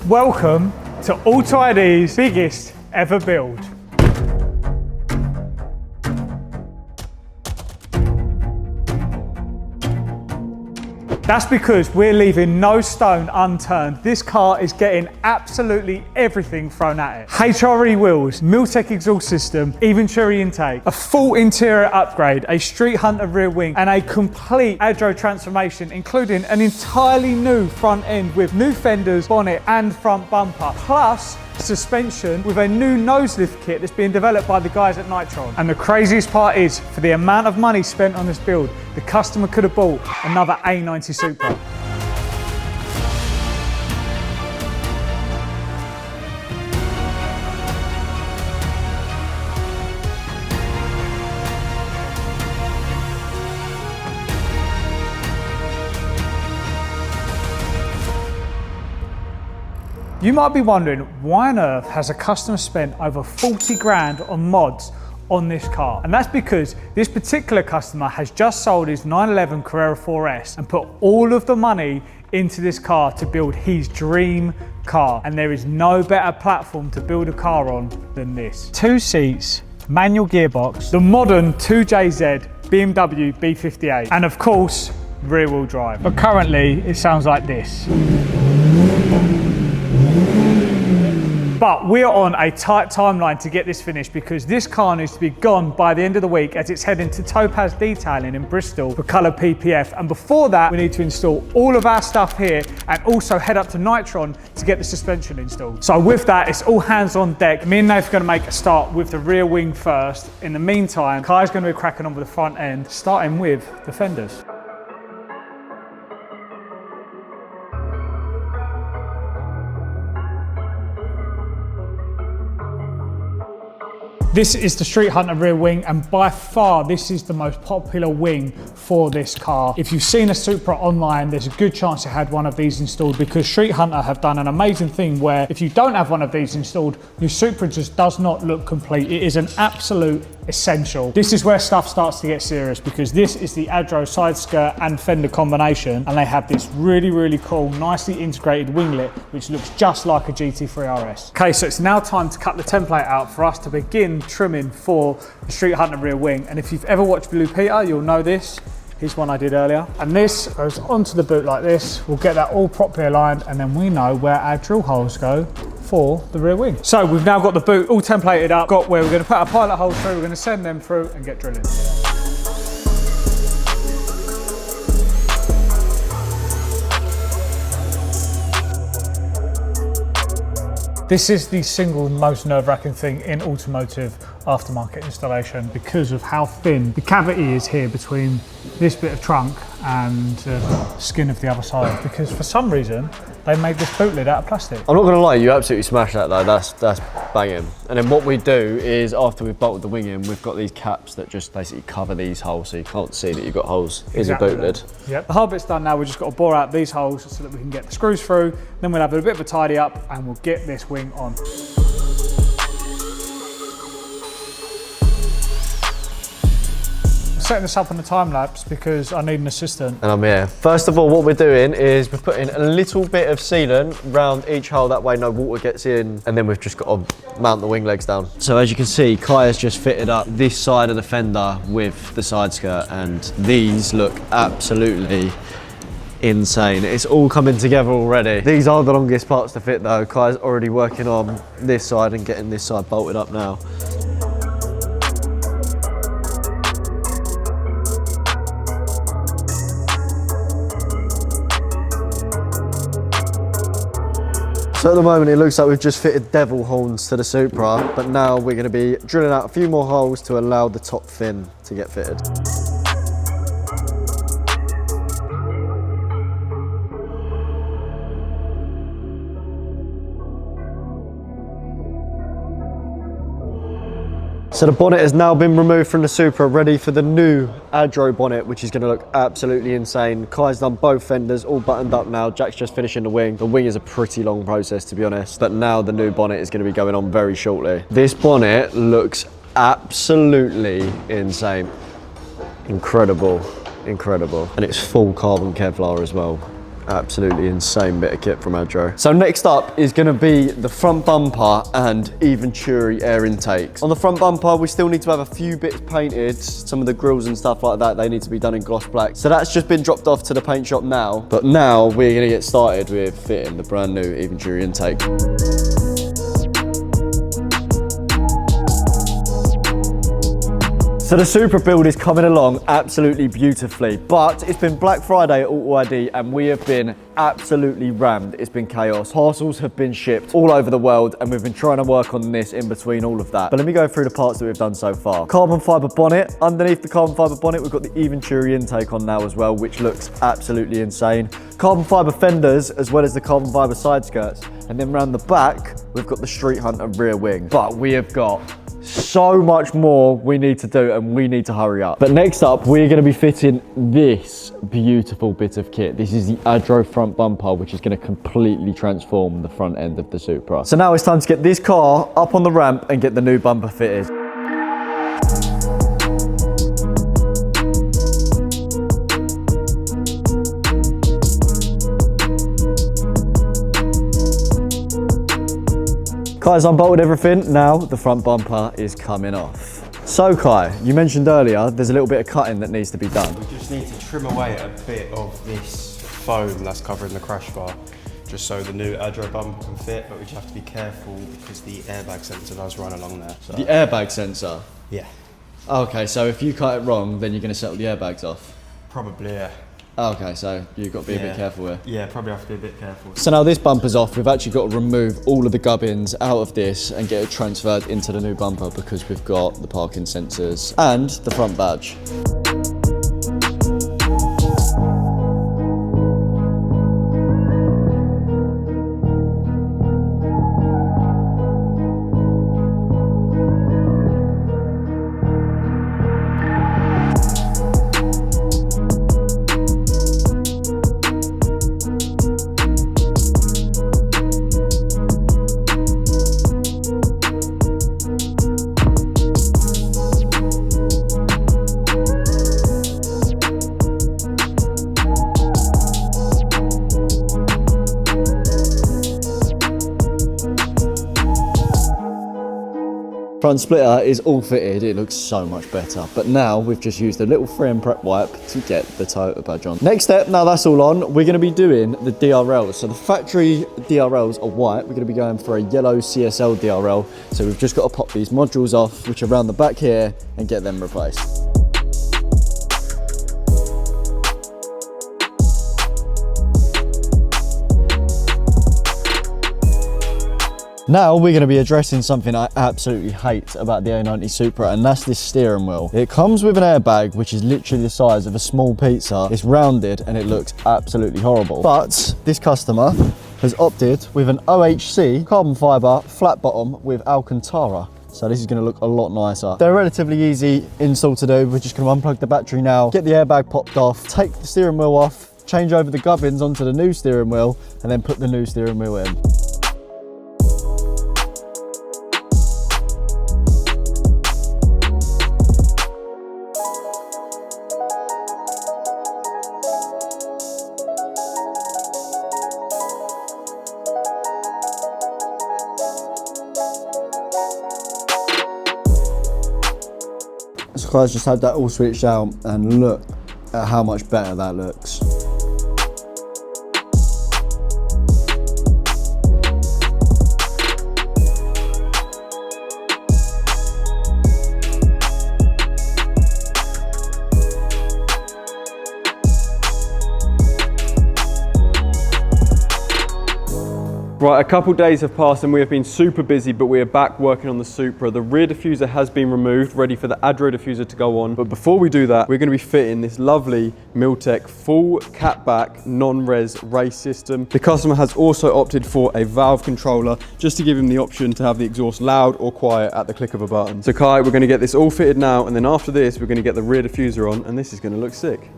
Welcome to AUTOID's biggest ever build. That's because we're leaving no stone unturned. This car is getting absolutely everything thrown at it. HRE wheels, Miltech exhaust system, even Cherry intake, a full interior upgrade, a Street Hunter rear wing, and a complete Adro transformation, including an entirely new front end with new fenders, bonnet, and front bumper, plus suspension with a new nose lift kit that's being developed by the guys at Nitron. And the craziest part is, for the amount of money spent on this build, the customer could have bought another A90 Supra. You might be wondering, why on earth has a customer spent over 40 grand on mods on this car? And that's because this particular customer has just sold his 911 Carrera 4S and put all of the money into this car to build his dream car. And there is no better platform to build a car on than this. 2 seats, manual gearbox, the modern 2JZ BMW B58, and of course, rear wheel drive. But currently, it sounds like this. But we're on a tight timeline to get this finished because this car needs to be gone by the end of the week as it's heading to Topaz Detailing in Bristol for colour PPF. And before that, we need to install all of our stuff here and also head up to Nitron to get the suspension installed. So with that, it's all hands on deck. Me and Nath are going to make a start with the rear wing first. In the meantime, Kai's going to be cracking on with the front end, starting with the fenders. This is the Street Hunter rear wing, and by far this is the most popular wing for this car. If you've seen a Supra online, there's a good chance you had one of these installed, because Street Hunter have done an amazing thing where if you don't have one of these installed, your Supra just does not look complete. It is an absolute essential. This is where stuff starts to get serious, because this is the Adro side skirt and fender combination, and they have this really, really cool, nicely integrated winglet, which looks just like a GT3 RS. Okay, so it's now time to cut the template out for us to begin trimming for the Street Hunter rear wing. And if you've ever watched Blue Peter, you'll know this. Here's one I did earlier. And this goes onto the boot like this. We'll get that all properly aligned, and then we know where our drill holes go for the rear wing. So we've now got the boot all templated up, got where we're going to put our pilot holes through, we're going to send them through and get drilling. This is the single most nerve-wracking thing in automotive aftermarket installation because of how thin the cavity is here between this bit of trunk and the skin of the other side, because for some reason they made this boot lid out of plastic. I'm not going to lie, you absolutely smashed that though, that's banging. And then what we do is, after we've bolted the wing in, we've got these caps that just basically cover these holes so you can't see that you've got holes in the boot lid. Yep. The hard bit's done now, we've just got to bore out these holes so that we can get the screws through, then we'll have a bit of a tidy up and we'll get this wing on. Setting this up on the time lapse because I need an assistant. And I'm here. First of all, what we're doing is we're putting a little bit of sealant around each hole, that way no water gets in, and then we've just got to mount the wing legs down. So as you can see, Kai has just fitted up this side of the fender with the side skirt, and these look absolutely insane. It's all coming together already. These are the longest parts to fit though. Kai's already working on this side and getting this side bolted up now. So at the moment it looks like we've just fitted devil horns to the Supra, but now we're going to be drilling out a few more holes to allow the top fin to get fitted. So the bonnet has now been removed from the Supra, ready for the new Adro bonnet, which is going to look absolutely insane. Kai's done both fenders, all buttoned up now. Jack's just finishing the wing. The wing is a pretty long process, to be honest, but now the new bonnet is going to be going on very shortly. This bonnet looks absolutely insane. Incredible, incredible. And it's full carbon Kevlar as well. Absolutely insane bit of kit from Adro. So next up is going to be the front bumper and Venturi air intakes. On the front bumper, we still need to have a few bits painted. Some of the grills and stuff like that, they need to be done in gloss black. So that's just been dropped off to the paint shop now. But now we're going to get started with fitting the brand new Venturi intake. So the Supra build is coming along absolutely beautifully, but it's been Black Friday at AUTOID and we have been absolutely rammed. It's been chaos. Parcels have been shipped all over the world and we've been trying to work on this in between all of that. But let me go through the parts that we've done so far. Carbon fibre bonnet. Underneath the carbon fibre bonnet, we've got the Venturi intake on now as well, which looks absolutely insane. Carbon fibre fenders, as well as the carbon fibre side skirts. And then round the back, we've got the Street Hunter rear wing. But we have got so much more we need to do and we need to hurry up. But next up, we're going to be fitting this beautiful bit of kit. This is the Adro front bumper, which is going to completely transform the front end of the Supra. So now it's time to get this car up on the ramp and get the new bumper fitted. Kai's unbolted everything, now the front bumper is coming off. So Kai, you mentioned earlier there's a little bit of cutting that needs to be done. We just need to trim away a bit of this foam that's covering the crash bar, just so the new Adro bumper can fit, but we just have to be careful because the airbag sensor does run along there. So. The airbag sensor? Yeah. Okay, so if you cut it wrong, then you're going to settle the airbags off? Probably, yeah. Okay, so you've got to be a bit careful here. Yeah, probably have to be a bit careful. So now this bumper's off, we've actually got to remove all of the gubbins out of this and get it transferred into the new bumper because we've got the parking sensors and the front badge. Front splitter is all fitted, it looks so much better. But now we've just used a little frame prep wipe to get the Toyota badge on. Next step, now that's all on, we're gonna be doing the DRLs. So the factory DRLs are white, we're gonna be going for a yellow CSL DRL. So we've just got to pop these modules off, which are around the back here, and get them replaced. Now we're going to be addressing something I absolutely hate about the A90 Supra, and that's this steering wheel. It comes with an airbag which is literally the size of a small pizza. It's rounded and it looks absolutely horrible. But this customer has opted with an OHC carbon fibre flat bottom with Alcantara. So this is going to look a lot nicer. They're relatively easy install to do. We're just going to unplug the battery now, get the airbag popped off, take the steering wheel off, change over the gubbins onto the new steering wheel, and then put the new steering wheel in. So Kai's just had that all switched out and look at how much better that looks. Right, a couple days have passed and we have been super busy, but we are back working on the Supra. The rear diffuser has been removed, ready for the Adro diffuser to go on. But before we do that, we're going to be fitting this lovely Miltech full catback non-res race system. The customer has also opted for a valve controller, just to give him the option to have the exhaust loud or quiet at the click of a button. So Kai, we're going to get this all fitted now, and then after this, we're going to get the rear diffuser on, and this is going to look sick.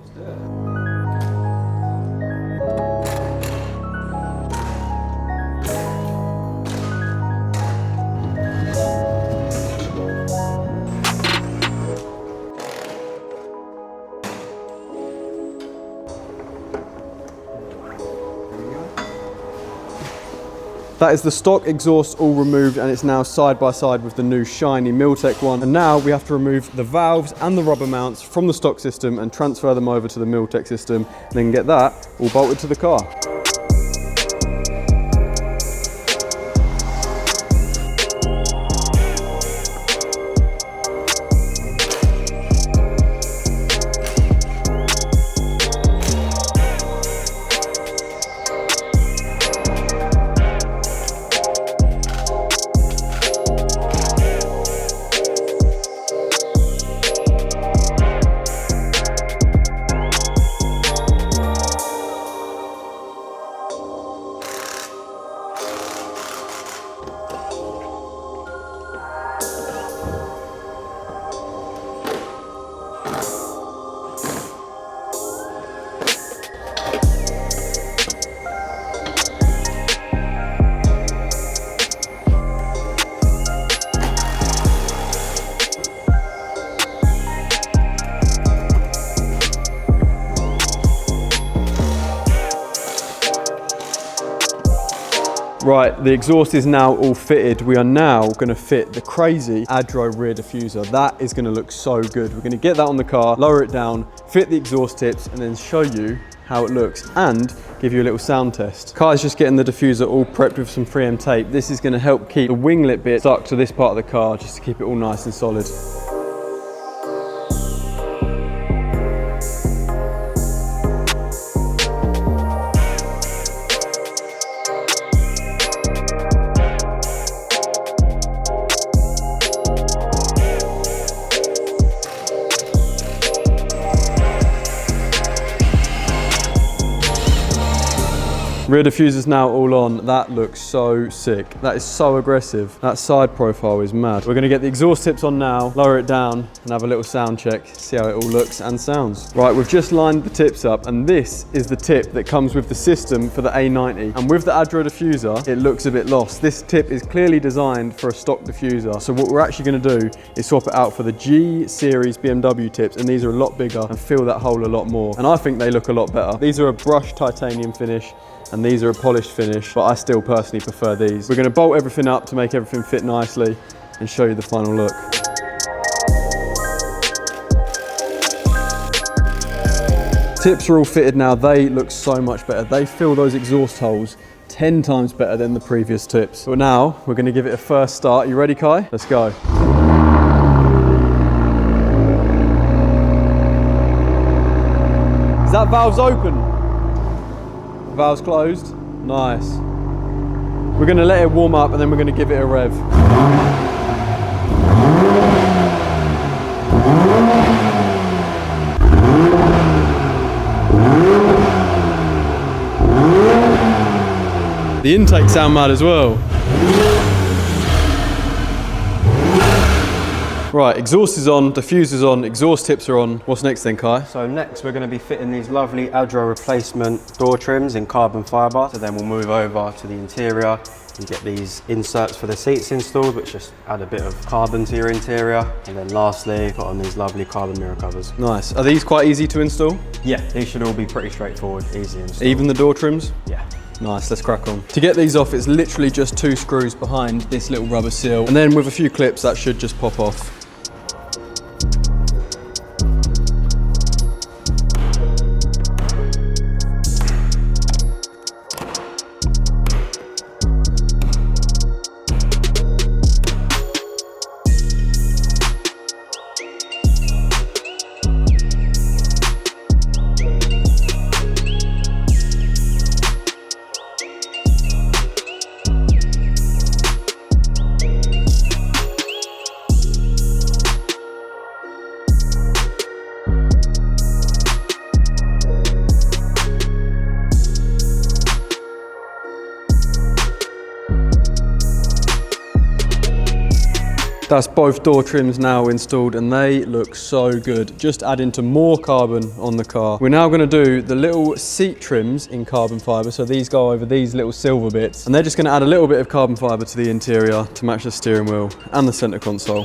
That is the stock exhaust all removed, and it's now side by side with the new shiny Milltech one. And now we have to remove the valves and the rubber mounts from the stock system and transfer them over to the Milltech system, and then get that all bolted to the car. Right, the exhaust is now all fitted. We are now going to fit the crazy Adro rear diffuser. That is going to look so good. We're going to get that on the car, lower it down, fit the exhaust tips, and then show you how it looks and give you a little sound test. Car's just getting the diffuser all prepped with some 3M tape. This is going to help keep the winglet bit stuck to this part of the car, just to keep it all nice and solid. Rear diffuser's now all on. That looks so sick. That is so aggressive. That side profile is mad. We're gonna get the exhaust tips on now, lower it down, and have a little sound check, see how it all looks and sounds. Right, we've just lined the tips up, and this is the tip that comes with the system for the A90. And with the Adro diffuser, it looks a bit lost. This tip is clearly designed for a stock diffuser. So what we're actually gonna do is swap it out for the G series BMW tips, and these are a lot bigger and fill that hole a lot more. And I think they look a lot better. These are a brushed titanium finish, and these are a polished finish, but I still personally prefer these. We're gonna bolt everything up to make everything fit nicely and show you the final look. Tips are all fitted now. They look so much better. They fill those exhaust holes 10 times better than the previous tips. But now we're gonna give it a first start. You ready, Kai? Let's go. Is that valve's open? Valve's closed. Nice. We're going to let it warm up and then we're going to give it a rev. The intakes sound mad as well. Right, exhaust is on, diffuser's on, exhaust tips are on. What's next then, Kai? So next we're going to be fitting these lovely Adro replacement door trims in carbon fibre. So then we'll move over to the interior and get these inserts for the seats installed, which just add a bit of carbon to your interior. And then lastly, put on these lovely carbon mirror covers. Nice. Are these quite easy to install? Yeah, these should all be pretty straightforward, easy install. Even the door trims? Yeah. Nice, let's crack on. To get these off, it's literally just 2 screws behind this little rubber seal. And then with a few clips, that should just pop off. That's both door trims now installed and they look so good. Just adding to more carbon on the car. We're now going to do the little seat trims in carbon fibre. So these go over these little silver bits and they're just going to add a little bit of carbon fibre to the interior to match the steering wheel and the centre console.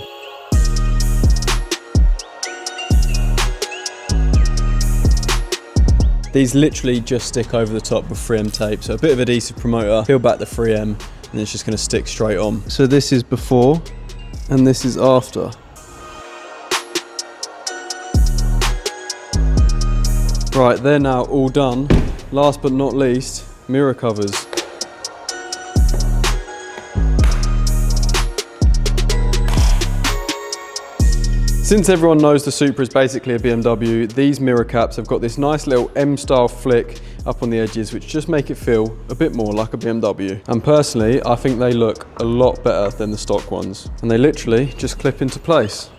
These literally just stick over the top with 3M tape. So a bit of adhesive promoter, peel back the 3M and it's just going to stick straight on. So this is before and this is after. Right, they're now all done. Last but not least, mirror covers. Since everyone knows the Supra is basically a BMW, these mirror caps have got this nice little M-style flick up on the edges, which just make it feel a bit more like a BMW. And personally, I think they look a lot better than the stock ones. And they literally just clip into place.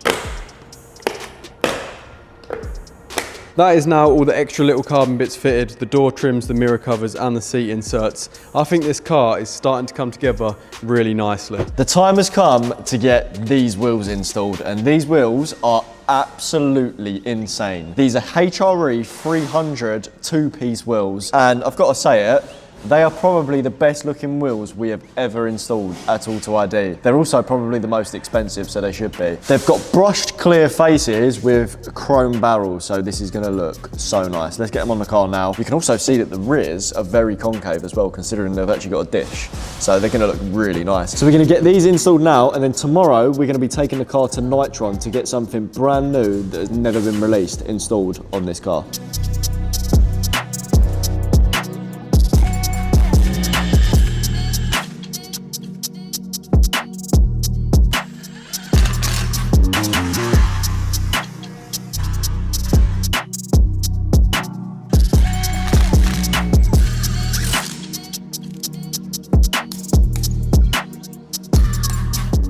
That is now all the extra little carbon bits fitted, the door trims, the mirror covers and the seat inserts. I think this car is starting to come together really nicely. The time has come to get these wheels installed, and these wheels are absolutely insane. These are HRE 300 two-piece wheels, and I've got to say it, they are probably the best looking wheels we have ever installed at AUTOID. They're also probably the most expensive, so they should be. They've got brushed clear faces with chrome barrels, so this is gonna look so nice. Let's get them on the car now. You can also see that the rears are very concave as well, considering they've actually got a dish. So they're gonna look really nice. So we're gonna get these installed now, and then tomorrow we're gonna be taking the car to Nitron to get something brand new that has never been released installed on this car.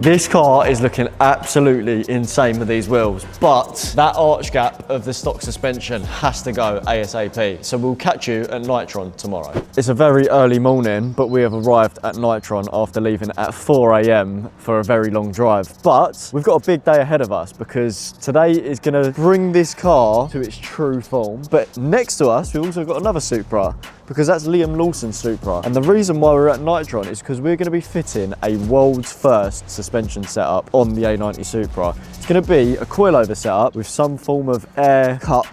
This car is looking absolutely insane with these wheels, but that arch gap of the stock suspension has to go ASAP. So we'll catch you at Nitron tomorrow. It's a very early morning, but we have arrived at Nitron after leaving at 4 AM for a very long drive. But we've got a big day ahead of us because today is gonna bring this car to its true form. But next to us, we've also got another Supra, because that's Liam Lawson's Supra. And the reason why we're at Nitron is because we're going to be fitting a world's first suspension setup on the A90 Supra. It's going to be a coilover setup with some form of air cup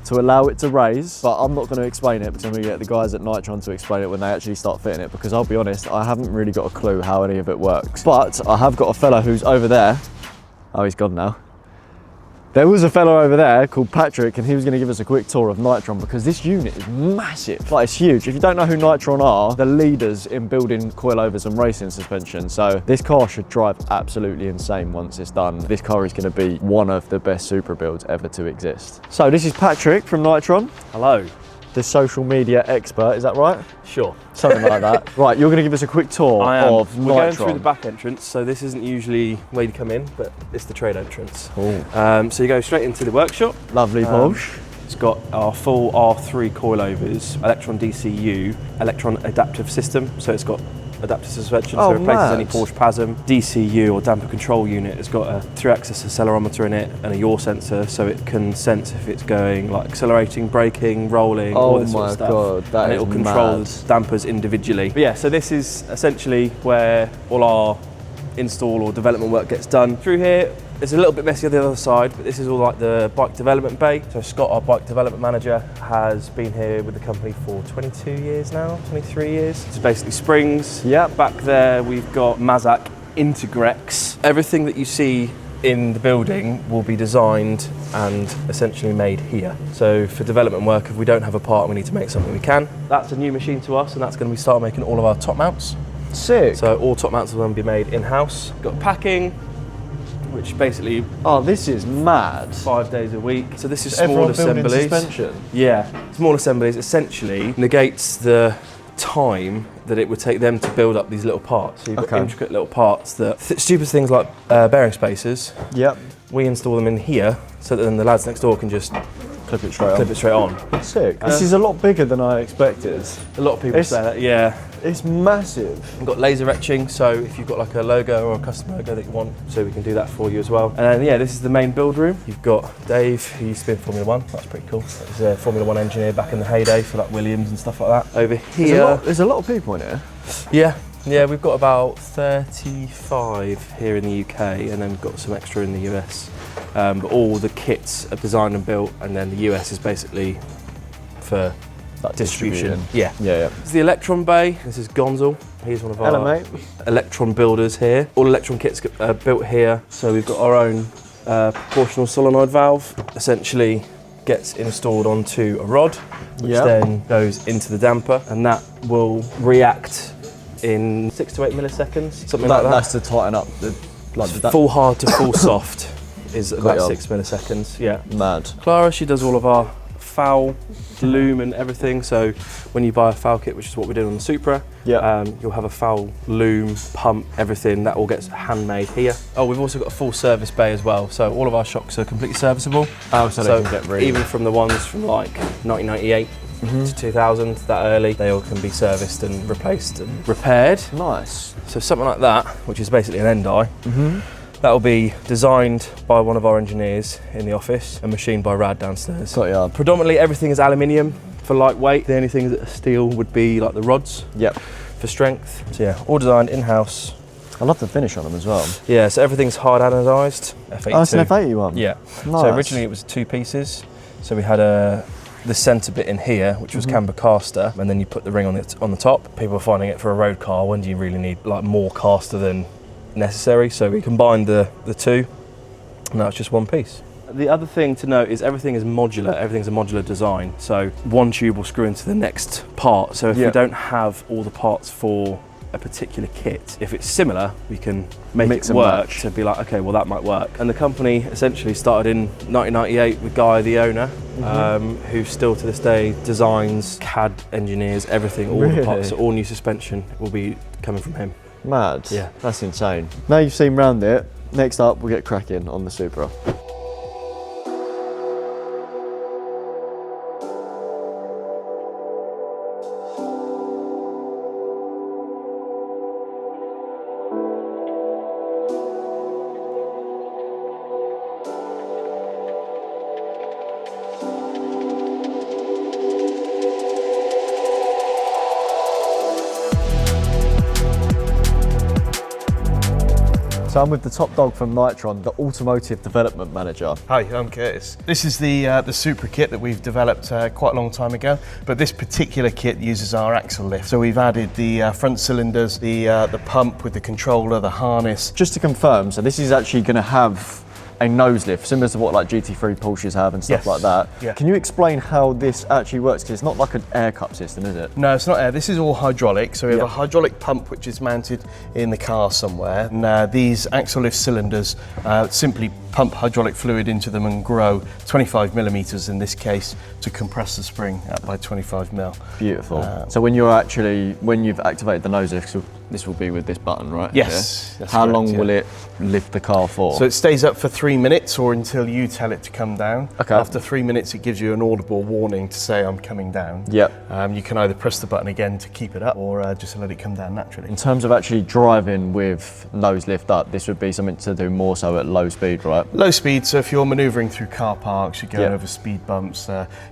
to allow it to raise, but I'm not going to explain it because I'm going to get the guys at Nitron to explain it when they actually start fitting it, because I'll be honest, I haven't really got a clue how any of it works. But I have got a fella who's over there. Oh, he's gone now. There was a fellow over there called Patrick, and he was going to give us a quick tour of Nitron because this unit is massive. Like, it's huge. If you don't know who Nitron are, they're leaders in building coilovers and racing suspension. So this car should drive absolutely insane once it's done. This car is going to be one of the best Supra builds ever to exist. So this is Patrick from Nitron. Hello. The social media expert, is that right? Sure. Something like that. Right, you're going to give us a quick tour of Nitron. We're going through the back entrance, so this isn't usually where you come in, but it's the trade entrance. Cool. So you go straight into the workshop. Lovely Porsche. It's got our full R3 coilovers, Electron DCU, Electron adaptive system, so it's got adaptive suspension, so it replaces any Porsche PASM. DCU, or damper control unit, has got a 3-axis accelerometer in it and a yaw sensor, so it can sense if it's going like accelerating, braking, rolling, all this sort of stuff. Oh my god, that is it'll control the dampers individually. But yeah, so this is essentially where all our install or development work gets done. Through here, it's a little bit messy on the other side, but this is all like the bike development bay. So Scott, our bike development manager, has been here with the company for 22 years now, 23 years. It's basically springs. Yep. Back there, we've got Mazak Integrex. Everything that you see in the building will be designed and essentially made here. So for development work, if we don't have a part and we need to make something, we can. That's a new machine to us, and that's going to be start making all of our top mounts. Sick. So all top mounts will then be made in-house. Got packing, which basically, oh, this is mad. 5 days a week. So this is small Everyone building assemblies. suspension. Yeah, small assemblies essentially negates the time that it would take them to build up these little parts. So you've got intricate little parts that, stupid things like bearing spacers. Yep. We install them in here, so that then the lads next door can just clip it straight on. Sick. This is a lot bigger than I expected. A lot of people say that, yeah. It's massive. We've got laser etching, so if you've got like a logo or a custom logo that you want, so we can do that for you as well. And then yeah, this is the main build room. You've got Dave, who used to be in Formula 1, that's pretty cool. He's a Formula 1 engineer back in the heyday for like Williams and stuff like that. Over here. There's a lot of people in here. Yeah, we've got about 35 here in the UK, and then we've got some extra in the US. But all the kits are designed and built, and then the US is basically for Like distribution. Yeah. This is the Electron bay. This is Gonzal. He's one of Hello, our mate. electron builders here. All electron kits are built here. So we've got our own proportional solenoid valve. Essentially gets installed onto a rod, which then goes into the damper, and that will react in 6 to 8 milliseconds, something like that. That's to tighten up the Full hard to full soft is about 6 milliseconds. Yeah. Mad. Clara, she does all of our foul, loom and everything. So when you buy a foul kit, which is what we're doing on the Supra, you'll have a foul, loom, pump, everything. That all gets handmade here. Oh, we've also got a full service bay as well. So all of our shocks are completely serviceable. Oh, so they can get really... Even from the ones from like 1998 to 2000, that early, they all can be serviced and replaced and repaired. Nice. So something like that, which is basically an end eye, that will be designed by one of our engineers in the office and machined by Rad downstairs. Got ya. Predominantly everything is aluminium for lightweight. The only things that are steel would be like the rods for strength. So yeah, all designed in-house. I love the finish on them as well. Yeah, so everything's hard anodised. F82. Oh, it's an F80 one? Yeah. Nice. So originally it was 2 pieces. So we had the centre bit in here, which was camber caster, and then you put the ring on the top. People are finding it for a road car, when do you really need like more caster than necessary? So we combined the two, and now it's just one piece. The other thing to note is everything is modular, everything's a modular design. So one tube will screw into the next part. So if we don't have all the parts for a particular kit, if it's similar, we can make it work to be like, okay, well that might work. And the company essentially started in 1998 with Guy, the owner, who still to this day designs, CAD engineers, everything, all the parts, so all new suspension will be coming from him. Mad. Yeah. That's insane. Now you've seen round it, next up we'll get cracking on the Supra. So I'm with the top dog from Nitron, the automotive development manager. Hi, I'm Curtis. This is the Supra kit that we've developed quite a long time ago, but this particular kit uses our axle lift. So we've added the front cylinders, the pump with the controller, the harness. Just to confirm, so this is actually going to have a nose lift, similar to what like GT3 Porsches have and stuff like that. Yeah. Can you explain how this actually works? Because it's not like an air cup system, is it? No, it's not air. This is all hydraulic. So we have a hydraulic pump which is mounted in the car somewhere. And these axle lift cylinders simply pump hydraulic fluid into them and grow 25 millimeters in this case to compress the spring by 25 mil. Beautiful. So when you've activated the nose lift, this will be with this button, right? Yes. Yeah. How long will it lift the car for? So it stays up for 3 minutes or until you tell it to come down. Okay. After 3 minutes, it gives you an audible warning to say I'm coming down. Yep. You can either press the button again to keep it up or just let it come down naturally. In terms of actually driving with nose lift up, this would be something to do more so at low speed, right? Low speed, so if you're manoeuvring through car parks, you're going over speed bumps.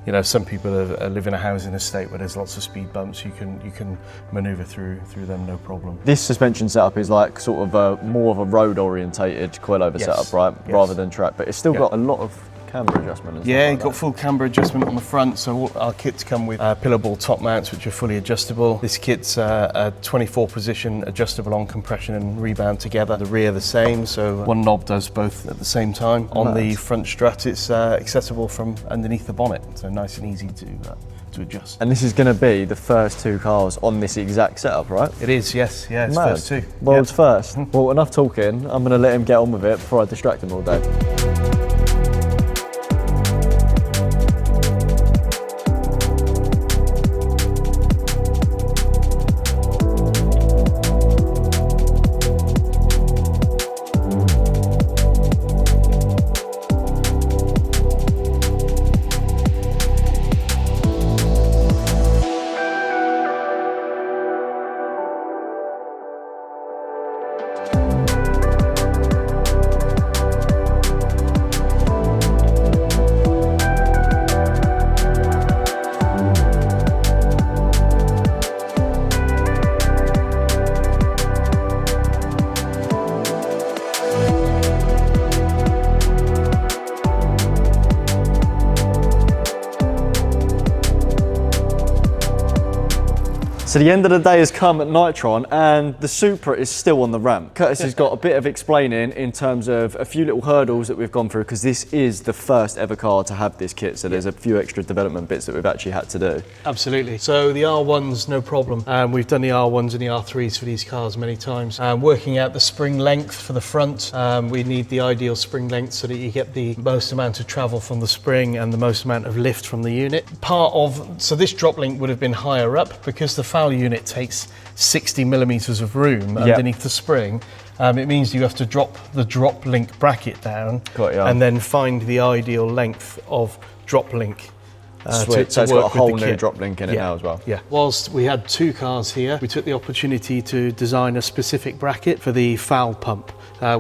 You know, some people live in a housing estate where there's lots of speed bumps. You can manoeuvre through them, no problem. This suspension setup is like sort of more of a road orientated coilover setup, right? Yes. Rather than track, but it's still got a lot of camber adjustment and stuff Yeah, like you've got that. full camber adjustment on the front, so all our kits come with pillar ball top mounts which are fully adjustable. This kit's a 24 position adjustable on compression and rebound together. The rear the same, so one knob does both at the same time. On the front strut it's accessible from underneath the bonnet, so nice and easy to adjust. And this is going to be the first 2 cars on this exact setup, right? It is, yes, yeah, it's Mad. first 2. World's first. Well, enough talking. I'm going to let him get on with it before I distract him all day. So the end of the day has come at Nitron and the Supra is still on the ramp. Curtis has got a bit of explaining in terms of a few little hurdles that we've gone through, because this is the first ever car to have this kit. So there's a few extra development bits that we've actually had to do. Absolutely. So the R1's no problem. We've done the R1s and the R3s for these cars many times. Working out the spring length for the front, we need the ideal spring length so that you get the most amount of travel from the spring and the most amount of lift from the unit. So this drop link would have been higher up because the foul unit takes 60 millimeters of room underneath the spring. It means you have to drop the drop link bracket down and then find the ideal length of drop link. So it's got a whole new drop link in it now as well. Yeah. Whilst we had two cars here, we took the opportunity to design a specific bracket for the foul pump,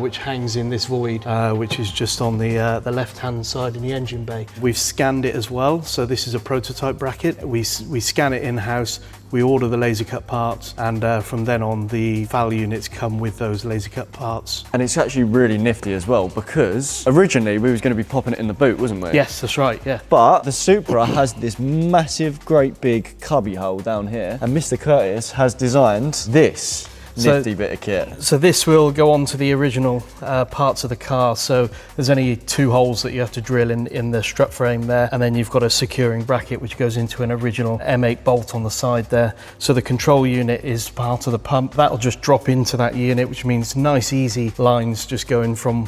which hangs in this void, which is just on the left-hand side in the engine bay. We've scanned it as well, so this is a prototype bracket. We scan it in-house, we order the laser cut parts, and from then on the foul units come with those laser cut parts. And it's actually really nifty as well, because originally we was going to be popping it in the boot, wasn't we? Yes, that's right, yeah. But the Supra has this massive, great big cubby hole down here, and Mr. Curtis has designed this nifty bit of kit. So this will go on to the original parts of the car. So there's only two holes that you have to drill in the strut frame there, and then you've got a securing bracket which goes into an original M8 bolt on the side there. So the control unit is part of the pump. That'll just drop into that unit, which means nice easy lines just going from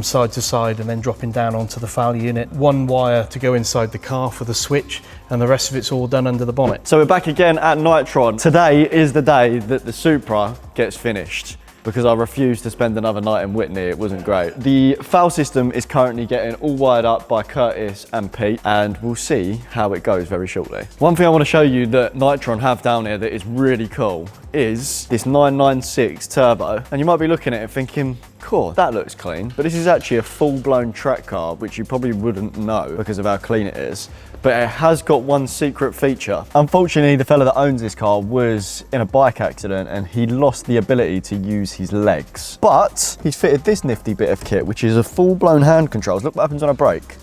side to side and then dropping down onto the foul unit. One wire to go inside the car for the switch, and the rest of it's all done under the bonnet. So we're back again at Nitron. Today is the day that the Supra gets finished, because I refused to spend another night in Whitney. It wasn't great. The foul system is currently getting all wired up by Curtis and Pete, and we'll see how it goes very shortly. One thing I want to show you that Nitron have down here that is really cool is this 996 turbo. And you might be looking at it thinking, cool, that looks clean. But this is actually a full-blown track car, which you probably wouldn't know because of how clean it is. But it has got one secret feature. Unfortunately, the fella that owns this car was in a bike accident and he lost the ability to use his legs. But he's fitted this nifty bit of kit, which is a full-blown hand controls. Look what happens on a brake.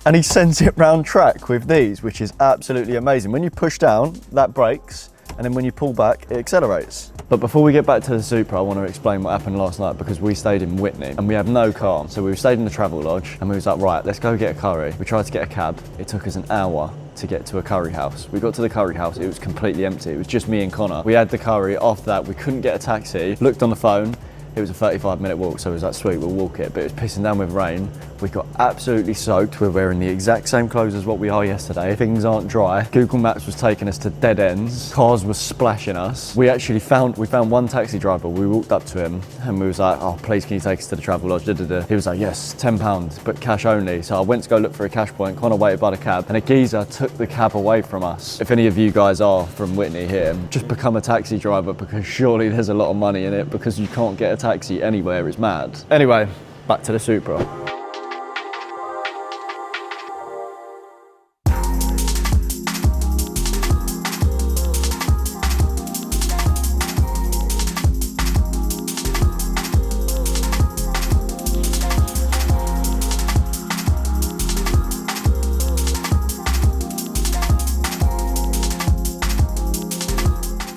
And he sends it round track with these, which is absolutely amazing. When you push down, that brakes, and then when you pull back, it accelerates. But before we get back to the Supra, I want to explain what happened last night, because we stayed in Whitney and we have no car. So we stayed in the travel lodge and we was like, right, let's go get a curry. We tried to get a cab. It took us an hour to get to a curry house. We got to the curry house, it was completely empty. It was just me and Connor. We had the curry. After that, we couldn't get a taxi. Looked on the phone. It was a 35-minute walk, so it was like, sweet, we'll walk it. But it was pissing down with rain. We got absolutely soaked. We're wearing the exact same clothes as what we are yesterday. Things aren't dry. Google Maps was taking us to dead ends. Cars were splashing us. We found one taxi driver. We walked up to him and we was like, oh, please, can you take us to the travel lodge? He was like, yes, £10, but cash only. So I went to go look for a cash point. Connor waited by the cab, and a geezer took the cab away from us. If any of you guys are from Whitney here, just become a taxi driver, because surely there's a lot of money in it, because you can't get a taxi anywhere. It's mad. Anyway, back to the Supra.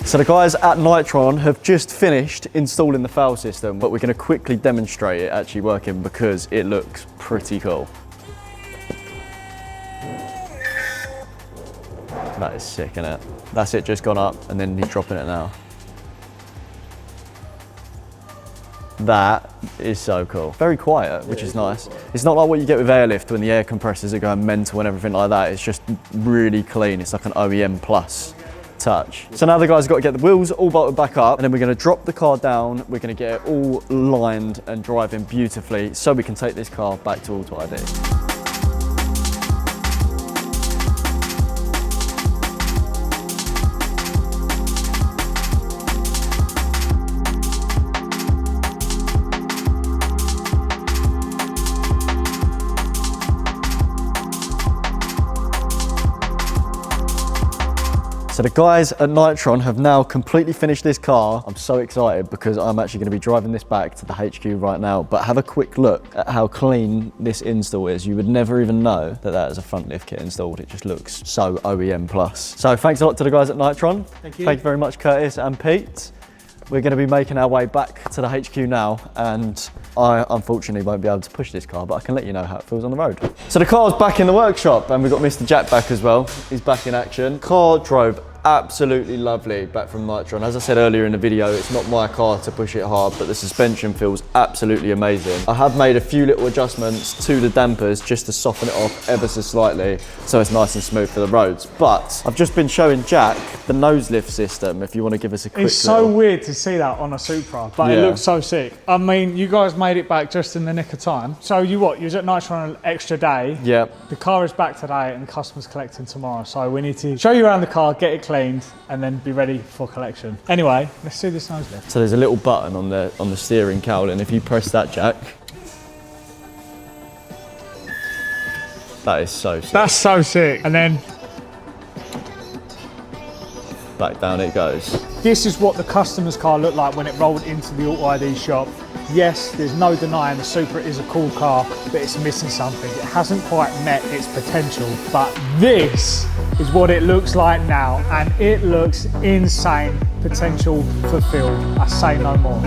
So the guys at Nitron have just finished installing the foul system, but we're going to quickly demonstrate it actually working, because it looks pretty cool. That is sick, isn't it? That's it, just gone up, and then he's dropping it now. That is so cool. Very quiet, which is nice. It's not like what you get with airlift when the air compressors are going mental and everything like that. It's just really clean. It's like an OEM plus touch. So now the guys have got to get the wheels all bolted back up, and then we're going to drop the car down. We're going to get it all lined and driving beautifully, so we can take this car back to AUTOID. So the guys at Nitron have now completely finished this car. I'm so excited because I'm actually going to be driving this back to the HQ right now. But have a quick look at how clean this install is. You would never even know that that is a front lift kit installed. It just looks so OEM plus. So thanks a lot to the guys at Nitron. Thank you. Thank you very much, Curtis and Pete. We're going to be making our way back to the HQ now, and I unfortunately won't be able to push this car, but I can let you know how it feels on the road. So the car's back in the workshop, and we've got Mr. Jack back as well. He's back in action. Car drove absolutely lovely back from Nitron. As I said earlier in the video, it's not my car to push it hard, but the suspension feels absolutely amazing. I have made a few little adjustments to the dampers just to soften it off ever so slightly so it's nice and smooth for the roads. But I've just been showing Jack the nose lift system, if you want to give us a quick It's so weird to see that on a Supra, but it looks so sick. I mean, you guys made it back just in the nick of time. So you was at Nitron an extra day. Yeah. The car is back today and the customer's collecting tomorrow. So we need to show you around the car, get it cleaned, and then be ready for collection. Anyway, let's see this nose lift. So there's a little button on the steering cowl, and if you press that, Jack, that is so sick. That's so sick. And then Back down it goes. this is what the customer's car looked like when it rolled into the AUTOID shop. Yes, there's no denying the Supra is a cool car, but it's missing something. It hasn't quite met its potential, but this is what it looks like now, and it looks insane. Potential fulfilled. I say no more.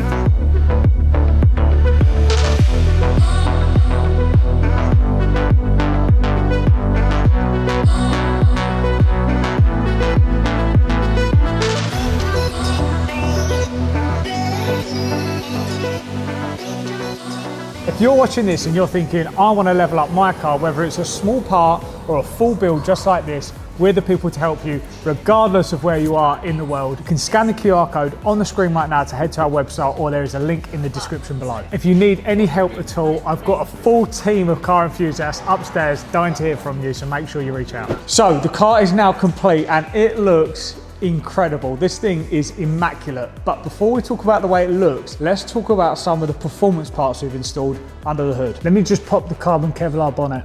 If you're watching this and you're thinking, I want to level up my car, whether it's a small part or a full build just like this, we're the people to help you, regardless of where you are in the world. You can scan the QR code on the screen right now to head to our website, or there is a link in the description below. If you need any help at all, I've got a full team of car enthusiasts upstairs dying to hear from you, so make sure you reach out. So the car is now complete and it looks incredible. This thing is immaculate. But before we talk about the way it looks, let's talk about some of the performance parts we've installed under the hood. Let me just pop the carbon Kevlar bonnet.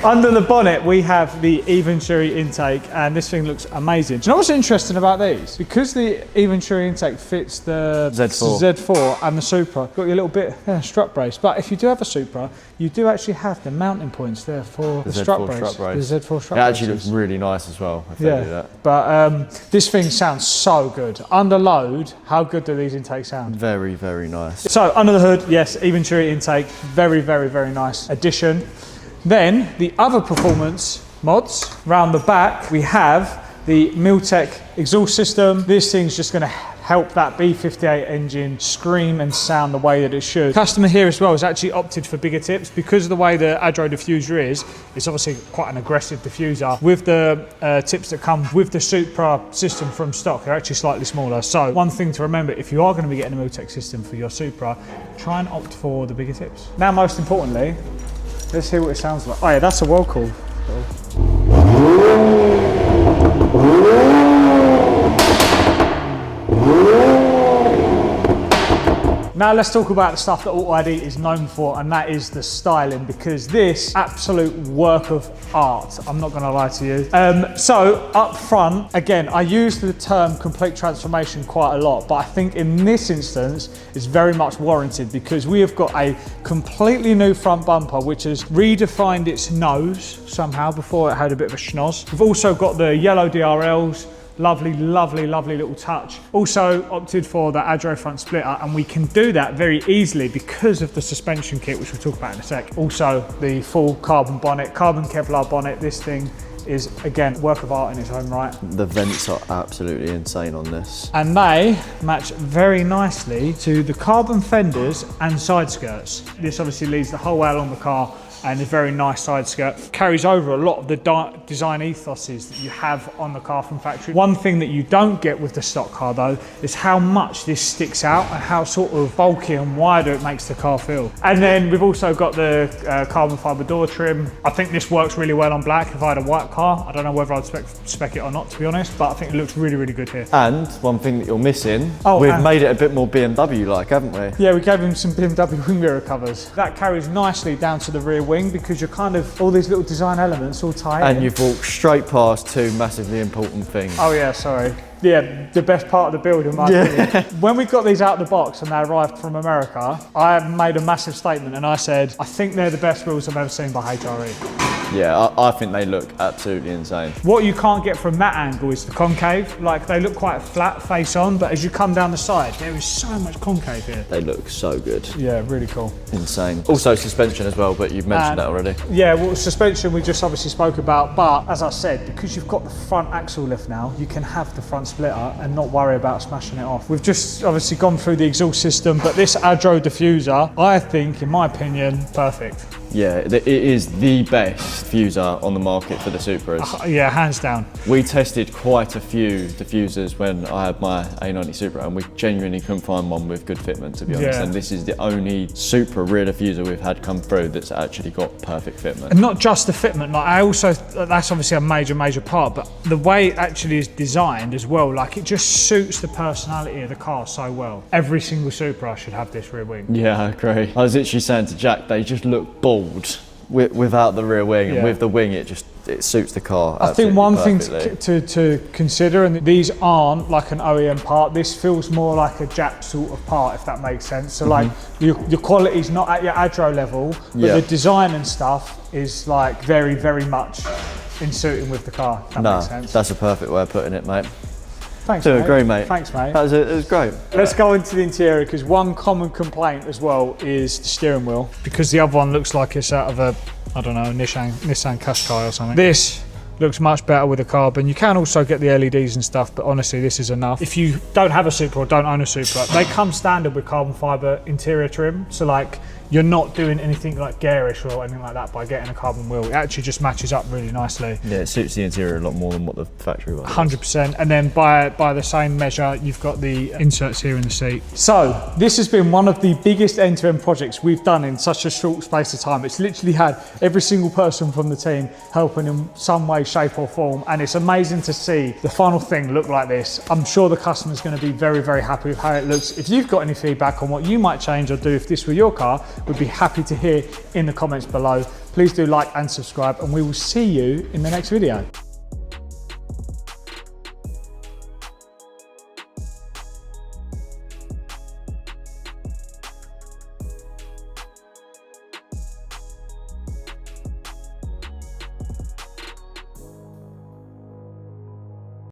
Under the bonnet, we have the Venturi intake, and this thing looks amazing. Do you know what's interesting about these? Because the Venturi intake fits the Z4 and the Supra, got your little bit strut brace. But if you do have a Supra, you do actually have the mounting points there for the strut brace. The Z4 strut brace. It actually looks really nice as well if they do that. But this thing sounds so good. Under load, how good do these intakes sound? Very, very nice. So under the hood, yes, Venturi intake, very, very, very nice addition. Then the other performance mods, round the back, we have the Miltech exhaust system. This thing's just going to help that B58 engine scream and sound the way that it should. Customer here as well has actually opted for bigger tips because of the way the Adro diffuser is. It's obviously quite an aggressive diffuser. With the tips that come with the Supra system from stock, they're actually slightly smaller. So one thing to remember, if you are going to be getting a Miltech system for your Supra, try and opt for the bigger tips. Now, most importantly, let's hear what it sounds like. Oh yeah, that's a Whirlpool. Now let's talk about the stuff that AUTOID is known for, and that is the styling, because this absolute work of art, I'm not gonna lie to you. So up front, again, I use the term complete transformation quite a lot, but I think in this instance, it's very much warranted because we have got a completely new front bumper, which has redefined its nose somehow. Before it had a bit of a schnoz. We've also got the yellow DRLs. Lovely, lovely, lovely little touch. Also opted for the Adro front splitter, and we can do that very easily because of the suspension kit, which we'll talk about in a sec. Also the full carbon bonnet, carbon Kevlar bonnet. This thing is, again, work of art in its own right. The vents are absolutely insane on this. And they match very nicely to the carbon fenders and side skirts. This obviously leads the whole way along the car, and a very nice side skirt. Carries over a lot of the design ethoses that you have on the car from factory. One thing that you don't get with the stock car though is how much this sticks out and how sort of bulky and wider it makes the car feel. And then we've also got the carbon fibre door trim. I think this works really well on black. If I had a white car, I don't know whether I'd spec it or not, to be honest, but I think it looks really, really good here. And one thing that you're missing, we've made it a bit more BMW-like, haven't we? Yeah, we gave him some BMW wing mirror covers. That carries nicely down to the rear wing because you're kind of, all these little design elements all tie in. And you've walked straight past two massively important things. Oh yeah, sorry. Yeah, the best part of the build in my opinion. When we got these out of the box and they arrived from America, I made a massive statement and I said, I think they're the best wheels I've ever seen by HRE. Yeah, I think they look absolutely insane. What you can't get from that angle is the concave. Like, they look quite flat face on, but as you come down the side, there is so much concave here. They look so good. Yeah, really cool. Insane. Also suspension as well, but you've mentioned that already. Yeah, well, suspension we just obviously spoke about, but as I said, because you've got the front axle lift now, you can have the front splitter and not worry about smashing it off. We've just obviously gone through the exhaust system, but this Adro diffuser, I think, in my opinion, perfect. Yeah, it is the best diffuser on the market for the Supras. Yeah, hands down. We tested quite a few diffusers when I had my A90 Supra, and we genuinely couldn't find one with good fitment, to be honest. Yeah. And this is the only Supra rear diffuser we've had come through that's actually got perfect fitment. And not just the fitment, like I also, that's obviously a major part, but the way it actually is designed as well, like it just suits the personality of the car so well. Every single Supra should have this rear wing. Yeah, I agree. I was literally saying to Jack, they just look bald without the rear wing, and with the wing it suits the car. I think one thing perfectly. to consider, and these aren't like an OEM part, this feels more like a Jap sort of part, if that makes sense. So like your quality's not at your Adro level, but the design and stuff is like very much in suiting with the car, if that makes sense. That's a perfect way of putting it, mate. Thanks, Do mate. agree, mate. Thanks, mate. It was great. Let's go into the interior, because one common complaint as well is the steering wheel, because the other one looks like it's out of a, I don't know, Nissan Qashqai or something. This looks much better with the carbon. You can also get the LEDs and stuff, but honestly, this is enough. If you don't have a Supra or don't own a Supra, they come standard with carbon fibre interior trim. So like, you're not doing anything like garish or anything like that by getting a carbon wheel. It actually just matches up really nicely. Yeah, it suits the interior a lot more than what the factory was. 100%. And then by the same measure, you've got the inserts here in the seat. So this has been one of the biggest end-to-end projects we've done in such a short space of time. It's literally had every single person from the team helping in some way, shape or form. And it's amazing to see the final thing look like this. I'm sure the customer's going to be very happy with how it looks. If you've got any feedback on what you might change or do if this were your car, we'd be happy to hear in the comments below. Please do like and subscribe, and we will see you in the next video.